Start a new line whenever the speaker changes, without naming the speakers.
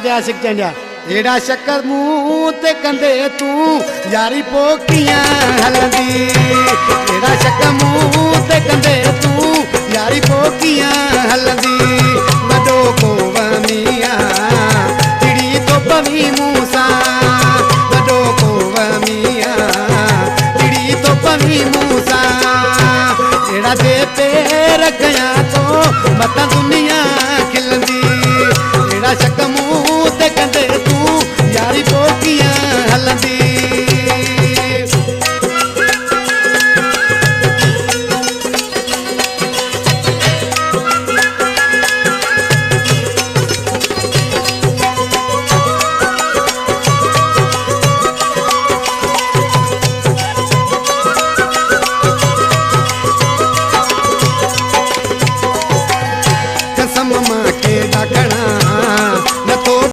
आशिक चंडिया एड़ा शक्कर मुंह ते कंदे तू यारी पोकियां हलदी। एड़ा शक्कर मुंह ते कंदे तू यारी पोकियां हलदी। वडो को वमिया चिड़ी तो पवी मूसा। वडो को वमिया चिड़ी तो पवी मूसा। एड़ा दे पे रखया तो मत